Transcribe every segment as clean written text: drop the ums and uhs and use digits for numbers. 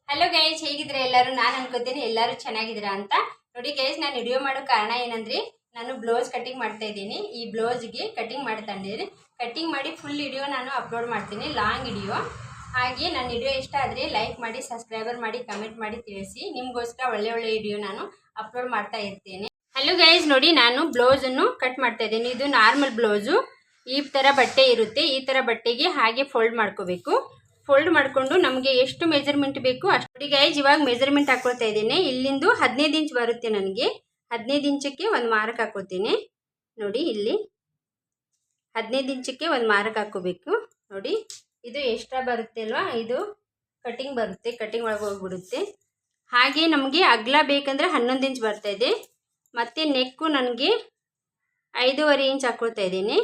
Hello guys, ಹೇಗಿದ್ರೆ ಎಲ್ಲರೂ? ನಾನು ಅನ್ಕೋತೀನಿ ಎಲ್ಲರೂ ಚೆನ್ನಾಗಿದ್ದೀರಾ ಅಂತ. ನೋಡಿ ಗೈಸ್, ನಾನು ವಿಡಿಯೋ ಮಾಡೋ ಕಾರಣ ಏನಂದ್ರೆ ನಾನು ಬ್ಲೌಸ್ ಕಟಿಂಗ್ ಮಾಡ್ತಾ ಇದ್ದೀನಿ. ಈ ಬ್ಲೌಸ್ಗೆ ಕಟಿಂಗ್ ಮಾಡ್ತಿದ್ದೀನಿ. ಕಟಿಂಗ್ ಮಾಡಿ ಫುಲ್ ವಿಡಿಯೋ ನಾನು ಅಪ್ಲೋಡ್ ಮಾಡ್ತೀನಿ, ಲಾಂಗ್ ವಿಡಿಯೋ. ಹಾಗೆ ನನ್ನ ವಿಡಿಯೋ ಇಷ್ಟ ಆದರೆ ಲೈಕ್ ಮಾಡಿ, ಸಬ್ಸ್ಕ್ರೈಬರ್ ಮಾಡಿ, ಕಮೆಂಟ್ ಮಾಡಿ ತಿಳಿಸಿ. ನಿಮಗೋಸ್ಕರ ಒಳ್ಳೆ ಒಳ್ಳೆ ವಿಡಿಯೋ ನಾನು ಅಪ್ಲೋಡ್ ಮಾಡ್ತಾ ಇರ್ತೀನಿ. ಹಲೋ ಗೈಸ್, ನೋಡಿ ನಾನು ಬ್ಲೌಸನ್ನು ಕಟ್ ಮಾಡ್ತಾ ಇದ್ದೀನಿ. ಇದು ನಾರ್ಮಲ್ ಬ್ಲೌಸು. ಈ ಥರ ಬಟ್ಟೆ ಇರುತ್ತೆ. ಈ ಥರ ಬಟ್ಟೆಗೆ ಹಾಗೆ ಫೋಲ್ಡ್ ಮಾಡ್ಕೋಬೇಕು. ಫೋಲ್ಡ್ ಮಾಡಿಕೊಂಡು ನಮಗೆ ಎಷ್ಟು ಮೆಜರ್ಮೆಂಟ್ ಬೇಕು ಅಷ್ಟು. ನೋಡಿ ಗೈಸ್, ಇವಾಗ ಮೆಜರ್ಮೆಂಟ್ ಹಾಕೊಳ್ತಾ ಇದ್ದೀನಿ. ಇಲ್ಲಿಂದು 15 ಇಂಚ್ ಬರುತ್ತೆ ನನಗೆ. 15 ಇಂಚಕ್ಕೆ ಒಂದು ಮಾರ್ಕ್ ಹಾಕೋತೀನಿ. ನೋಡಿ ಇಲ್ಲಿ 15 ಇಂಚಕ್ಕೆ ಒಂದು ಮಾರ್ಕ್ ಹಾಕೋಬೇಕು. ನೋಡಿ ಇದು ಎಕ್ಸ್ಟ್ರಾ ಬರುತ್ತೆ ಅಲ್ವಾ, ಇದು ಕಟಿಂಗ್ ಬರುತ್ತೆ, ಕಟಿಂಗ್ ಒಳಗೆ ಹೋಗ್ಬಿಡುತ್ತೆ. ಹಾಗೆ ನಮಗೆ ಅಗಲ ಬೇಕಂದ್ರೆ 11 ಇಂಚ್ ಬರ್ತಾ ಇದೆ. ಮತ್ತು ನೆಕ್ಕು ನನಗೆ 5.5 ಇಂಚ್ ಹಾಕೊಳ್ತಾ ಇದ್ದೀನಿ.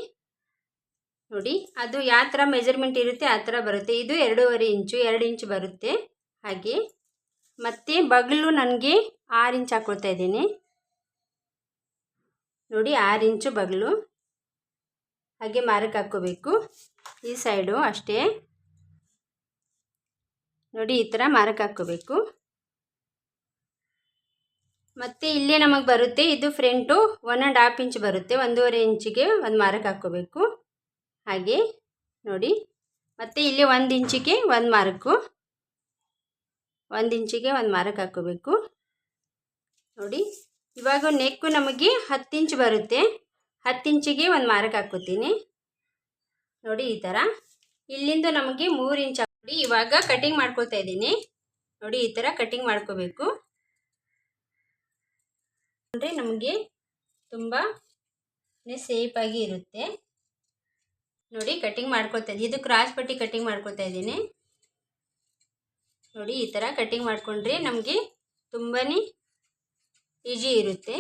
ನೋಡಿ ಅದು ಯಾವ ಥರ ಮೆಜರ್ಮೆಂಟ್ ಇರುತ್ತೆ ಆ ಥರ ಬರುತ್ತೆ. ಇದು 2.5 ಇಂಚು, 2 ಇಂಚ್ ಬರುತ್ತೆ. ಹಾಗೆ ಮತ್ತು ಬಗಲು ನನಗೆ 6 ಇಂಚ್ ಹಾಕೊಳ್ತಾ ಇದ್ದೀನಿ. ನೋಡಿ 6 ಇಂಚು ಬಗಲು. ಹಾಗೆ ಮಾರ್ಕ್ ಹಾಕ್ಕೋಬೇಕು. ಈ ಸೈಡು ಅಷ್ಟೇ. ನೋಡಿ ಈ ಥರ ಮಾರ್ಕ್ ಹಾಕ್ಕೋಬೇಕು. ಮತ್ತು ಇಲ್ಲೇ ನಮಗೆ ಬರುತ್ತೆ, ಇದು ಫ್ರಂಟು 1.5 ಇಂಚ್ ಬರುತ್ತೆ. 1.5 ಇಂಚಿಗೆ ಒಂದು ಮಾರ್ಕ್ ಹಾಕ್ಕೋಬೇಕು. ಹಾಗೆ ನೋಡಿ, ಮತ್ತು ಇಲ್ಲಿ 1 ಇಂಚಿಗೆ ಒಂದು ಮಾರ್ಕು, 1 ಇಂಚಿಗೆ ಒಂದು ಮಾರ್ಕ್ ಹಾಕ್ಕೋಬೇಕು. ನೋಡಿ ಇವಾಗ ನೆಕ್ಕು ನಮಗೆ 10 ಇಂಚ್ ಬರುತ್ತೆ. 10 ಇಂಚಿಗೆ ಒಂದು ಮಾರ್ಕ್ ಹಾಕ್ಕೋತೀನಿ. ನೋಡಿ ಈ ಥರ. ಇಲ್ಲಿಂದ ನಮಗೆ 3 ಇಂಚ್ ಹಾಕಿ ಇವಾಗ ಕಟಿಂಗ್ ಮಾಡ್ಕೊಳ್ತಾ ಇದ್ದೀನಿ. ನೋಡಿ ಈ ಥರ ಕಟಿಂಗ್ ಮಾಡ್ಕೋಬೇಕು. ಅಂದರೆ ನಮಗೆ ತುಂಬ ಸೇಫಾಗಿ ಇರುತ್ತೆ. ನೋಡಿ ಕಟಿಂಗ್ ಮಾಡ್ಕೊಳ್ತಾ ಇದ್ದೀನಿ. ಇದು ಕ್ರಾಸ್ ಪಟ್ಟಿ ಕಟಿಂಗ್ ಮಾಡ್ಕೊಳ್ತಾ ಇದ್ದೀನಿ. ನೋಡಿ ಈ ಥರ ಕಟಿಂಗ್ ಮಾಡಿಕೊಂಡ್ರೆ ನಮಗೆ ತುಂಬಾ ಈಜಿ ಇರುತ್ತೆ.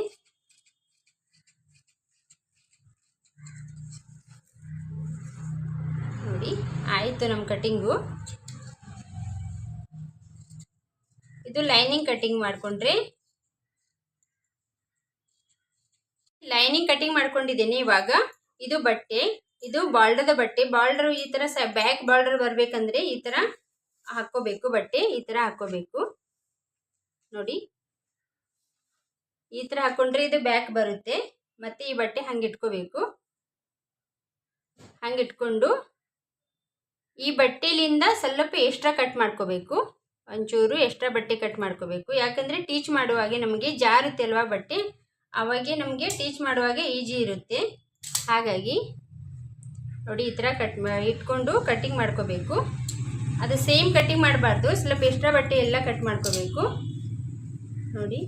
ನೋಡಿ ಆಯಿತು ನಮ್ಮ ಕಟಿಂಗು. ಇದು ಲೈನಿಂಗ್ ಕಟಿಂಗ್ ಮಾಡಿಕೊಂಡ್ರೆ, ಲೈನಿಂಗ್ ಕಟಿಂಗ್ ಮಾಡ್ಕೊಂಡಿದ್ದೀನಿ. ಇವಾಗ ಇದು ಬಟ್ಟೆ, ಇದು ಬಾರ್ಡರ್ದ ಬಟ್ಟೆ. ಬಾರ್ಡರ್ ಈ ಥರ ಬ್ಯಾಕ್ ಬಾರ್ಡರ್ ಬರಬೇಕಂದ್ರೆ ಈ ಥರ ಹಾಕ್ಕೋಬೇಕು. ಬಟ್ಟೆ ಈ ಥರ ಹಾಕ್ಕೋಬೇಕು. ನೋಡಿ ಈ ಥರ ಹಾಕ್ಕೊಂಡ್ರೆ ಇದು ಬ್ಯಾಕ್ ಬರುತ್ತೆ. ಮತ್ತು ಈ ಬಟ್ಟೆ ಹಂಗೆ ಇಟ್ಕೋಬೇಕು. ಹಂಗೆ ಇಟ್ಕೊಂಡು ಈ ಬಟ್ಟೆಲಿಂದ ಸ್ವಲ್ಪ ಎಕ್ಸ್ಟ್ರಾ ಕಟ್ ಮಾಡ್ಕೋಬೇಕು. ಒಂಚೂರು ಎಕ್ಸ್ಟ್ರಾ ಬಟ್ಟೆ ಕಟ್ ಮಾಡ್ಕೋಬೇಕು. ಯಾಕಂದರೆ ಟೀಚ್ ಮಾಡುವಾಗೆ ನಮಗೆ ಜಾರುತ್ತೆ ಅಲ್ವಾ ಬಟ್ಟೆ, ಅವಾಗೆ ನಮಗೆ ಟೀಚ್ ಮಾಡುವಾಗ ಈಜಿ ಇರುತ್ತೆ. ಹಾಗಾಗಿ ನೋಡಿ ಈ ಥರ ಇಟ್ಕೊಂಡು ಕಟ್ಟಿಂಗ್ ಮಾಡ್ಕೋಬೇಕು. ಅದು ಸೇಮ್ ಕಟ್ಟಿಂಗ್ ಮಾಡಬಾರ್ದು, ಸ್ವಲ್ಪ ಎಕ್ಸ್ಟ್ರಾ ಬಟ್ಟೆ ಎಲ್ಲ ಕಟ್ ಮಾಡ್ಕೋಬೇಕು. ನೋಡಿ